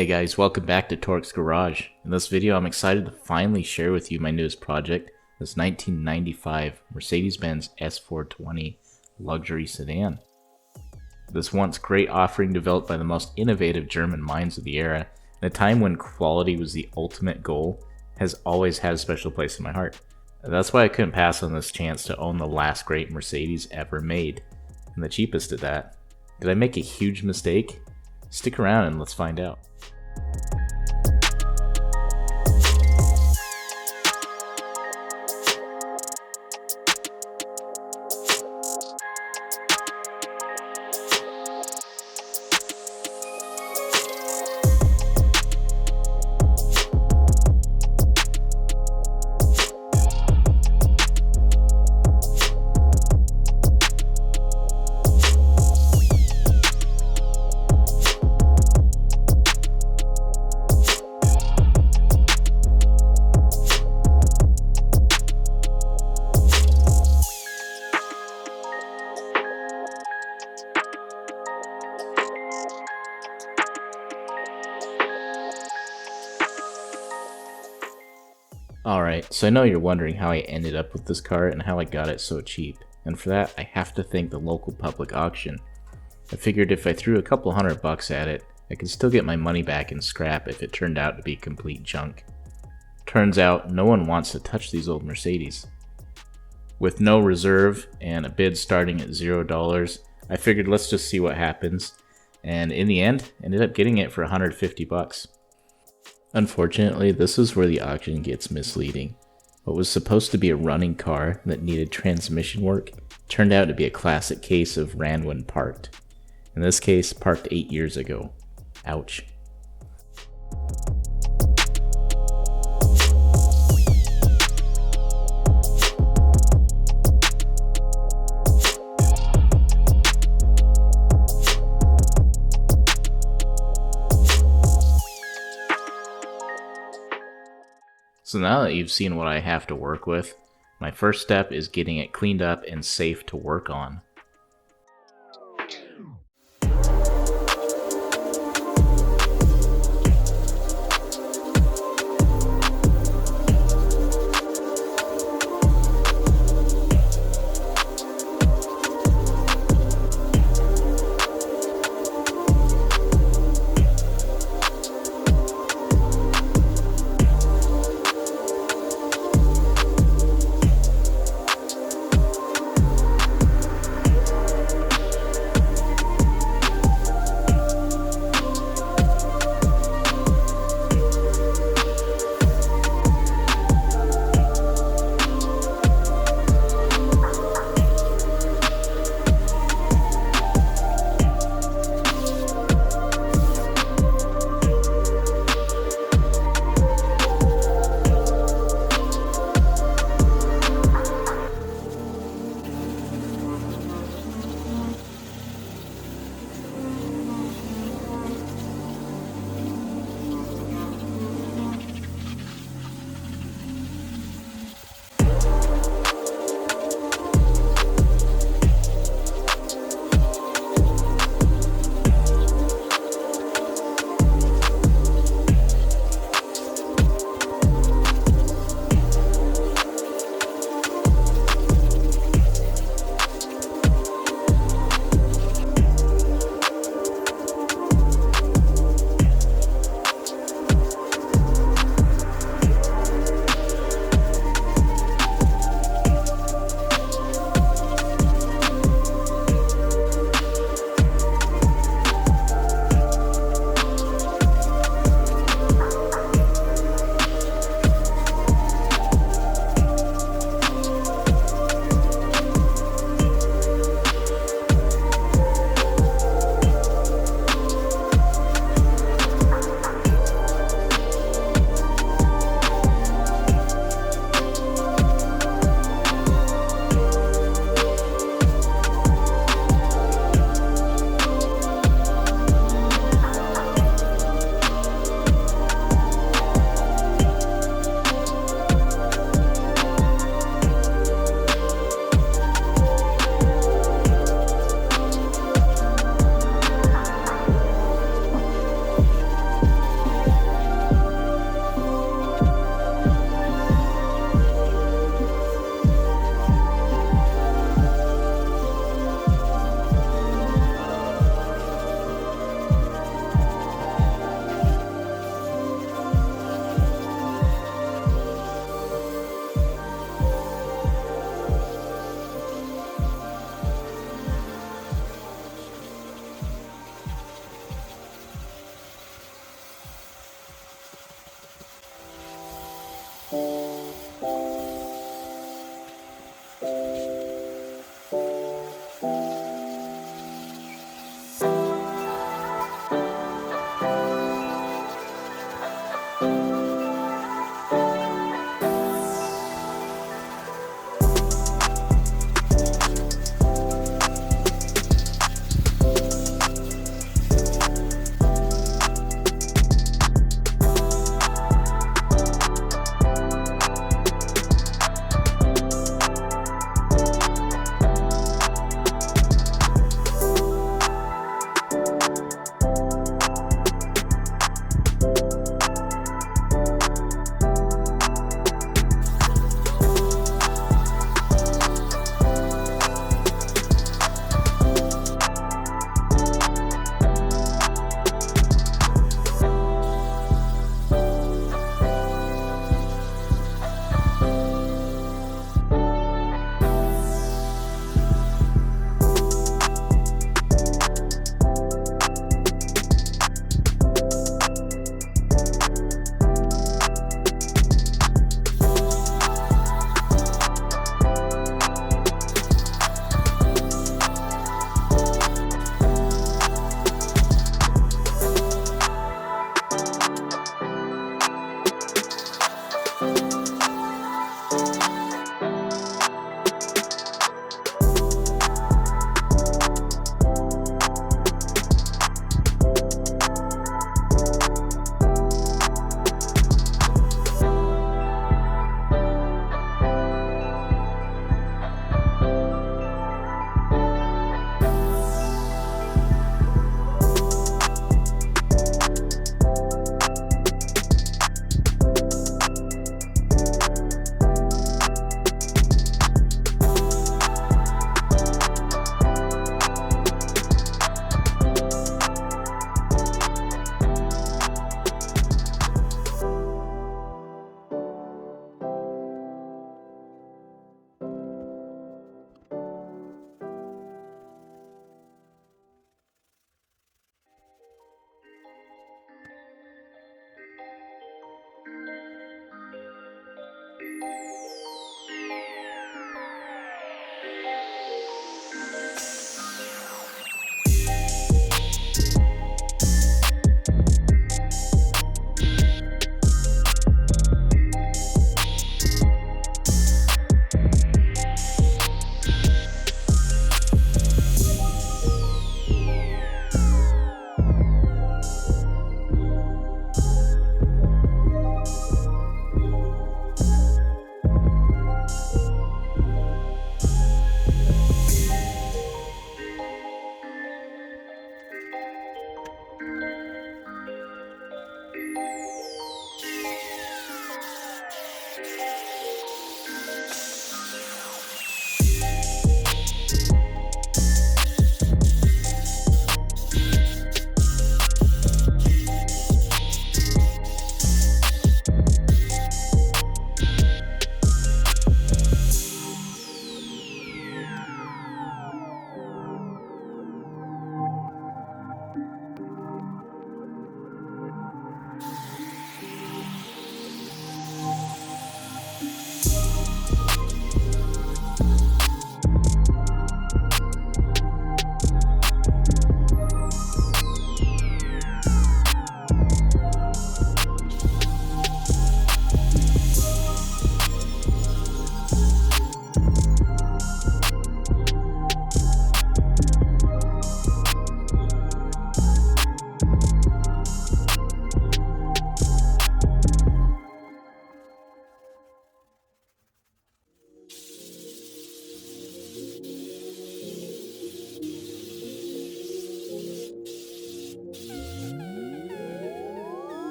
Hey guys, welcome back to Torque's Garage. In this video, I'm excited to finally share with you my newest project, this 1995 Mercedes-Benz S420 luxury sedan. This once great offering developed by the most innovative German minds of the era, in a time when quality was the ultimate goal, has always had a special place in my heart. That's why I couldn't pass on this chance to own the last great Mercedes ever made, and the cheapest at that. Did I make a huge mistake? Stick around and let's find out. Alright, so I know you're wondering how I ended up with this car and how I got it so cheap, and for that I have to thank the local public auction. I figured if I threw a couple $100 at it, I could still get my money back in scrap if it turned out to be complete junk. Turns out no one wants to touch these old Mercedes. With no reserve and a bid starting at $0, I figured let's just see what happens, and in the end, ended up getting it for $150. Unfortunately, this is where the auction gets misleading. What was supposed to be a running car that needed transmission work turned out to be a classic case of ran when parked. In this case, parked 8 years ago. Ouch. So now that you've seen what I have to work with, my first step is getting it cleaned up and safe to work on.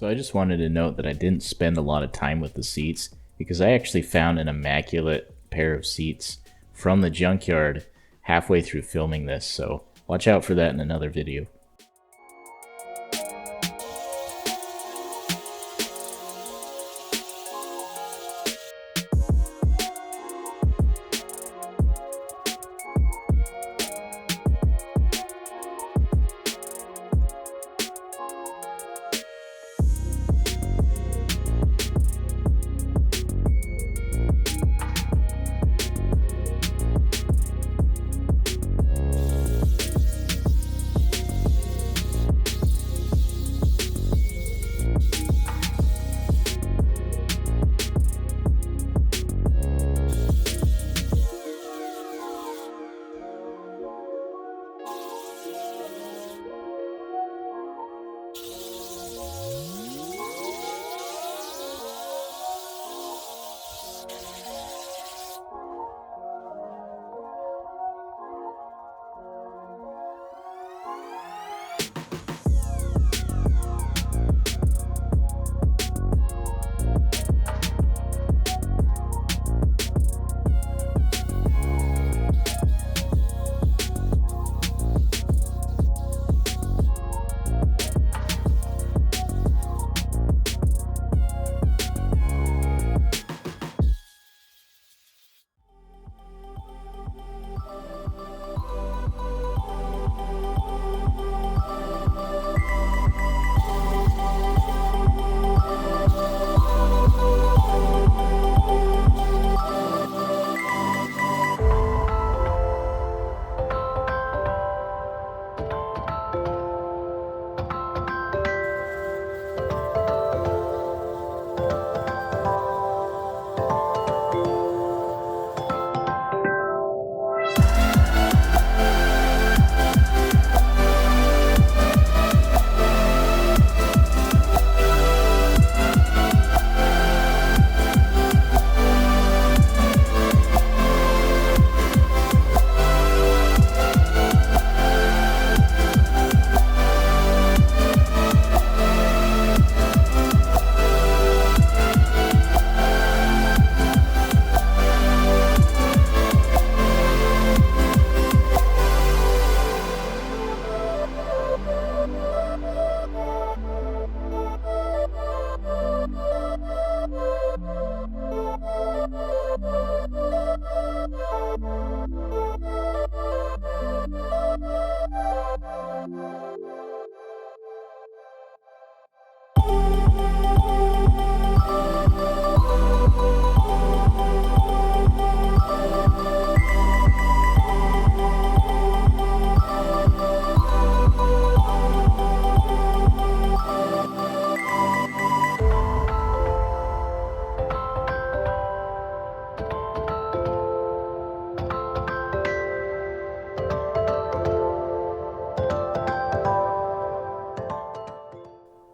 So I just wanted to note that I didn't spend a lot of time with the seats because I actually found an immaculate pair of seats from the junkyard halfway through filming this, so watch out for that in another video.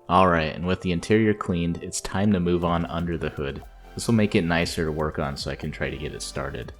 Alright, and with the interior cleaned, it's time to move on under the hood. This will make it nicer to work on so I can try to get it started.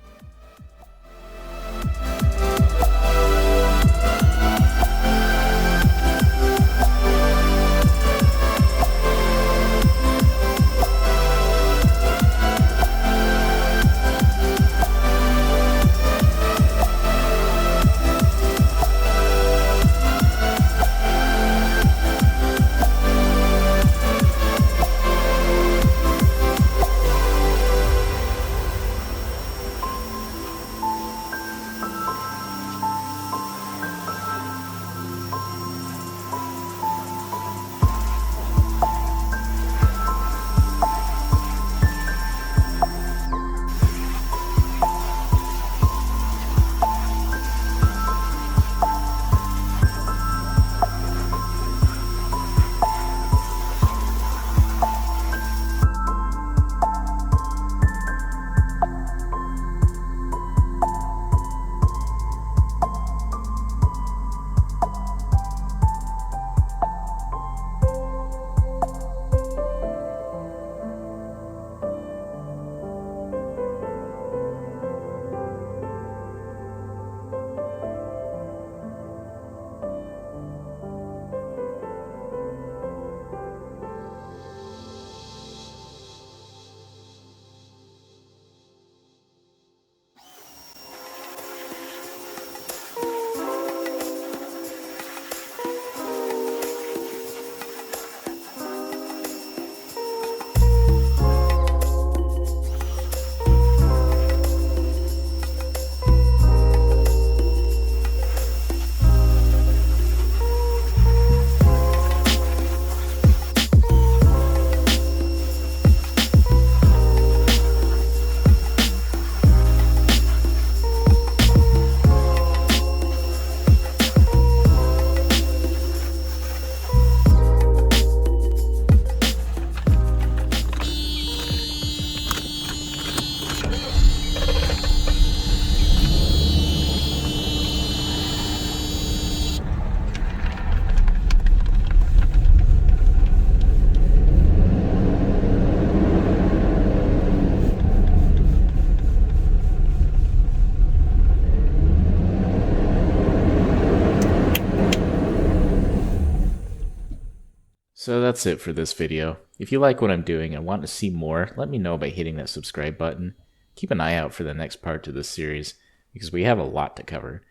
So that's it for this video. If you like what I'm doing and want to see more, let me know by hitting that subscribe button. Keep an eye out for the next part to this series, because we have a lot to cover.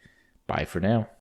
Bye for now.